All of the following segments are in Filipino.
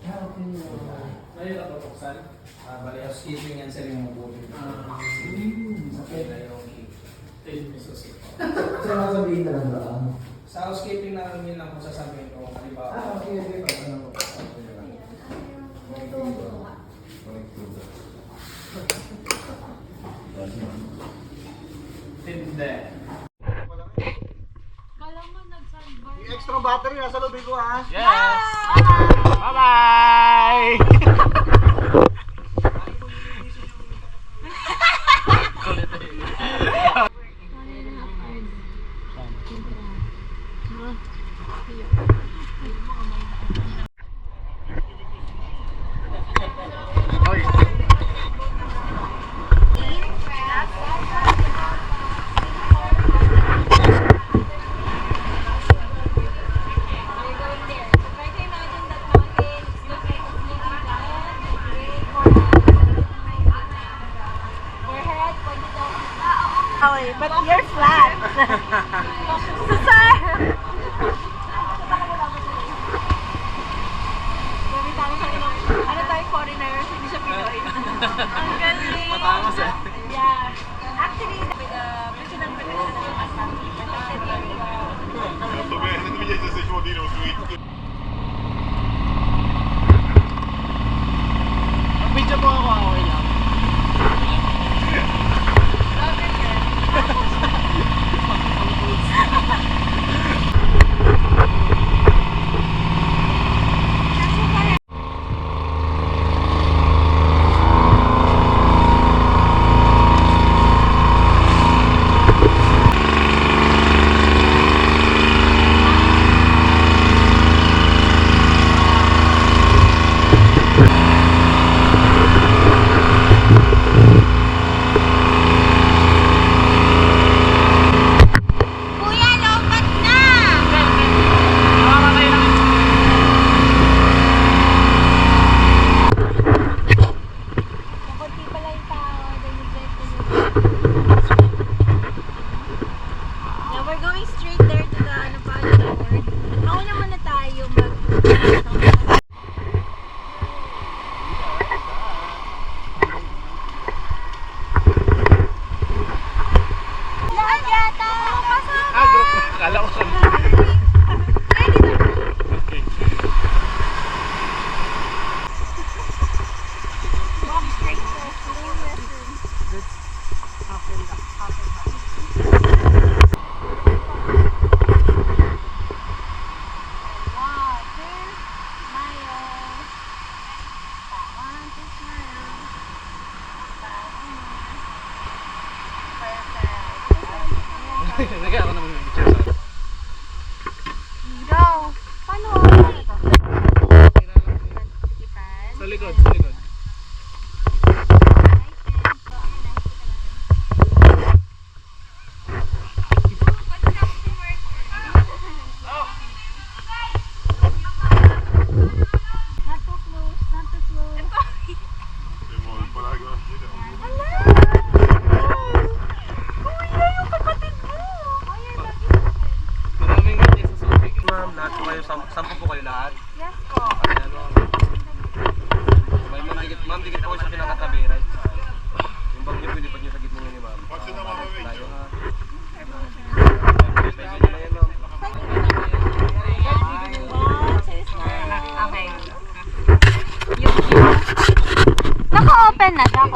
Ngayon na bubuksan. Bali, housekeeping yan sir yung mabuti. Okay na yung 10 pesos. Kasi masabihin na lang ba? Sa housekeeping na yun lang kung sasabihin ko. Halimbawa. Okay. Hindi. Yung extra battery nasa lobby ko ha. Yes! Bye-bye! But you're flat. So, sir! Ano tayo foreigner? Hindi siya Pinoy. Ang galing! Matangos eh. Yeah. Actually, with the president ng Assam, Video mo ako, okay lang. Kuya, lobat na! Nakamatay lang. Kunti pala yung tao. Now, we're going straight there to the Napalo Tower. Mauna muna tayo mag... Lahat yata! Ah, group. Kala ko sa... Okay. Walk straight to the restroom. Water, smile. Want to smile. Perfect. Lagay ako naman yung picture sa... Go! Paano? Sa likod, sa likod. Not too close, not too close. Kuya, yung kapatid mo! Maraming ganyan sa Subic. Ma'am, lahat po kayo, sampu po kayo lahat. Yes po. Ma'am, dikit po kayo sa pinakatabi, right side. Yung bag niyo, pwede pa niyo sa gitna niyo ni ma'am. Tayo ha. Pwede niyo na yan, ma'am. Okay. Naka-open na siya.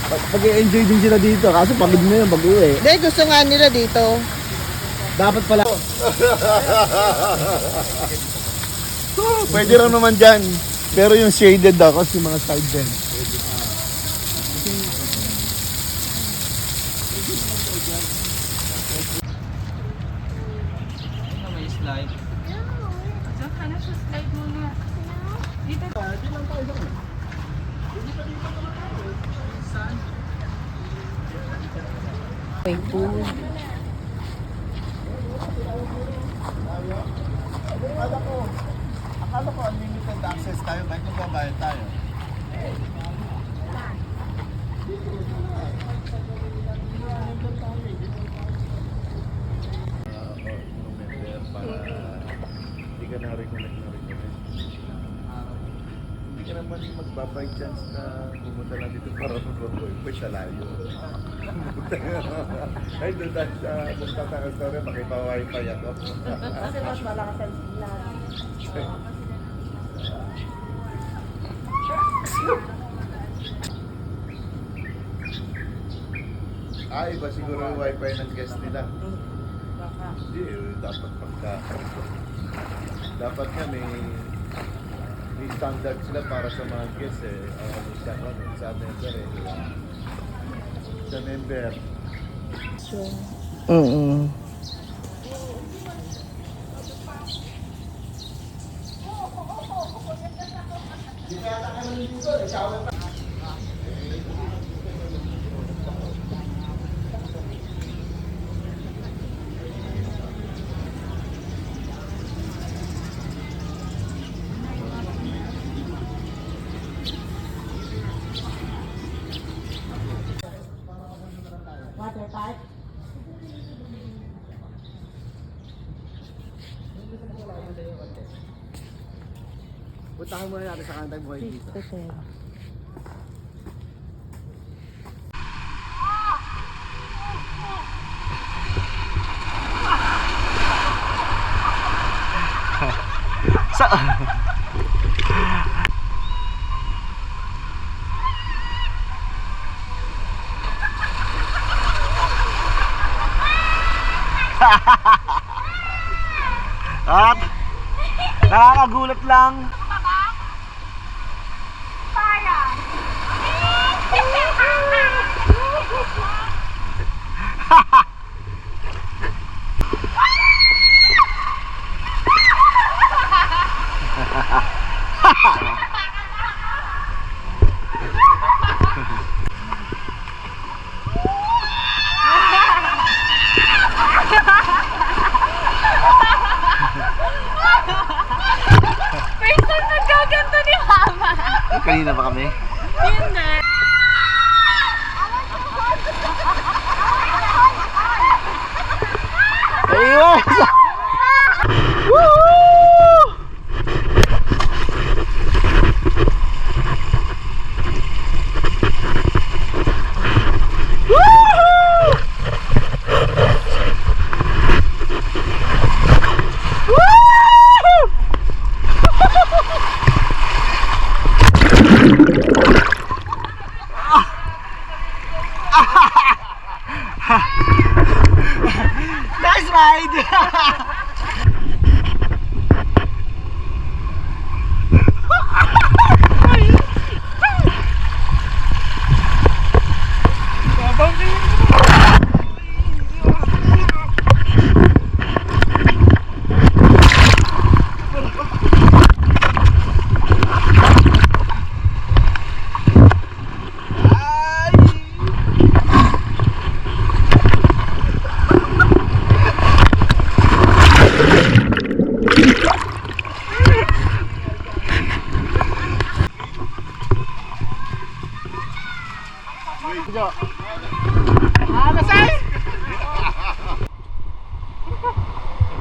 Pag-enjoy din sila dito. Kaso pagod na yun pag-uwi. Hindi, gusto nga nila dito. Dapat pala. Pwede rin naman dyan. Pero yung shaded ako, si mga side bend. May slide. Diyan ka na sa slide muna. Dito. May food. Akala ko unlimited access tayo, bakit magbabayad tayo? Para hindi ka na-reconnect. Hindi ka naman magbabay chance na pumunta lang dito para mag-boy siya layo. Ay, doon tayo sa magtataka story, makipa-wifi ako. Kasi mas malakas ang signal. Iba siguro yung wifi ng guest nila. Hindi, dapat pagka... Dapat nga may standard sila para sa mga guests eh. Sa member eh. Sa member. Puntahan muna natin sa kantang buhay dito. At nakakagulat lang. First time nagkaganto ni Mama. Kanina pa kami. Hindi. Ayun! Nice ride!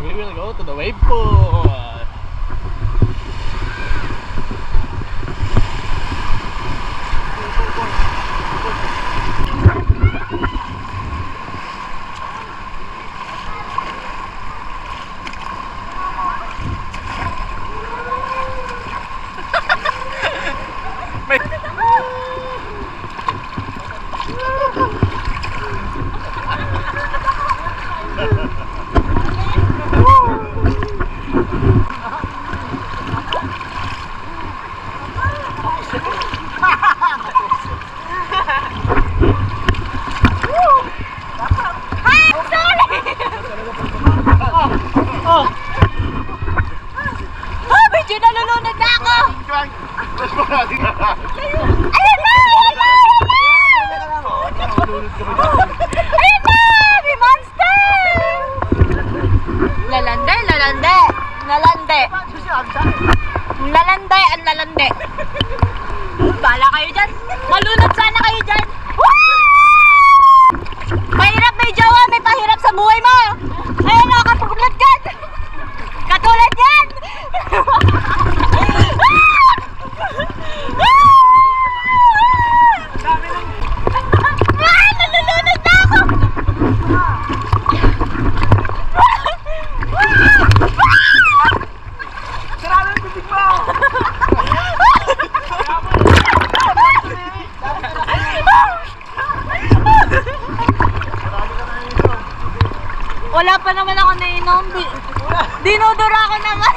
We will go to the wave pool. Ayan na! Ayan na! Ayan na! May monster! Lalande, lalande. Lalande. Lalande, ang lalande. Bala kayo dyan. Malunod sana kayo dyan. Mahirap may jowa, may pahirap sa buhay mo. Ayun, nakakapagulad dyan. Katulad yan. Nalulunod na ako. Wala pa naman ako nainom. Dinudura ko naman.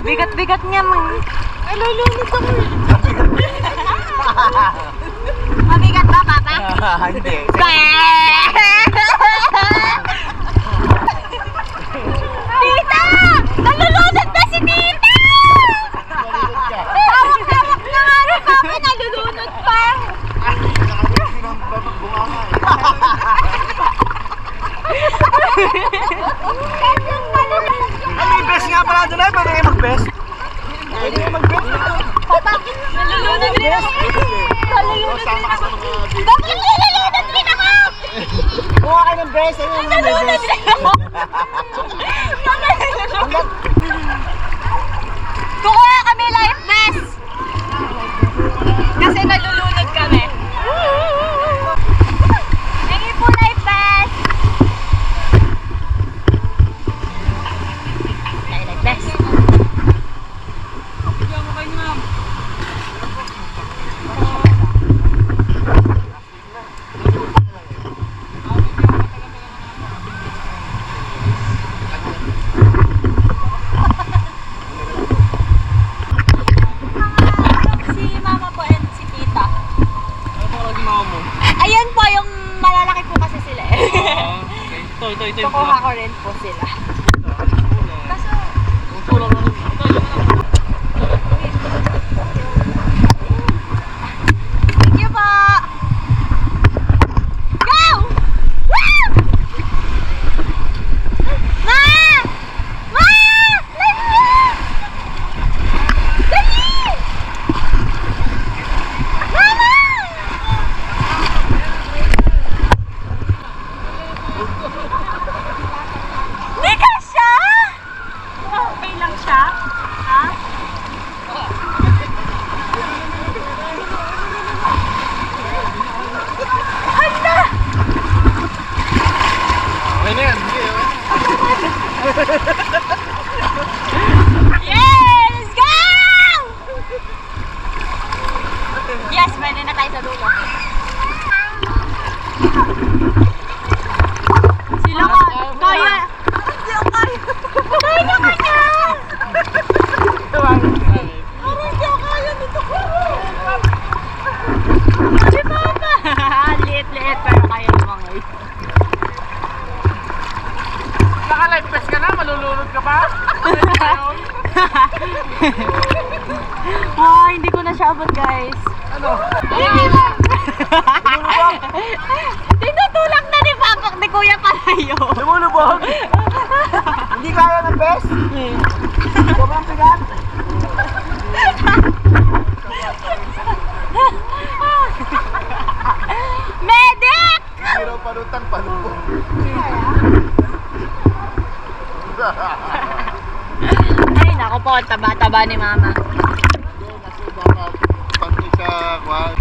Bigat-bigat niya man. Ay, lulunod ako eh. Mabigat ba, Papa? Hindi. Tita! Nalulunod na si Tita! Hawak-hawak na nga rin, Papa. Nalulunod pa. May best nga pala doon ay, pwede kayo mag-best. Pwede kayo mag-best. Papa, nalulunod rin ako. Nalulunod rin ako. Bakit nalulunod rin ako? Kuha kayo ng best. Ayun yung may Nalulunod best. rin ako. Kukuha kami life vest. Kasi nalulunod kami. Hingi po life vest. Life vest. Si mama po and si tita. Ano po lagi mama mo? Ayan po, yung malalaki po kasi sila eh. Ito yung Kukuha ko rin po sila. Kaso, kulang na rin. thank you po! Go! Woo! Ma! Ma! Dali! Dali! Mama! Di ka siya? Okay lang siya? Ha? Hala! Okay na yan. Yes! Let's go! Yes, pwede na tayo sa dulo. Sila ka, kaya. Hindi ako kaya. Kaya ka na! Parang hindi ako kaya nito ko. Si Mama! Liit-liit pero kaya lumangoy. Naka-life vest ka na, malulunod ka pa? Wow, hindi ko na siya abot, guys. Ano? Tinutulak na ni Papa, ni Kuya Palayo. Lumulubog. Hindi kaya ng best. Sobrang bigat. Medic! Pero palutang palubog. Ay, naku po, ang taba-taba ni Mama. Kasi baka pati sa kwan.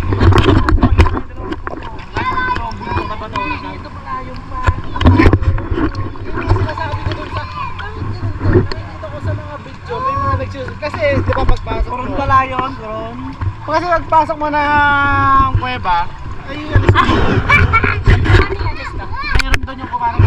Kasi, di ba pagpasok mo? Kurun pala yun, kurun. Kasi pagpasok mo ng kuweba, ay alis mo. Ano yan, Listo? Mayroon doon yung kumarang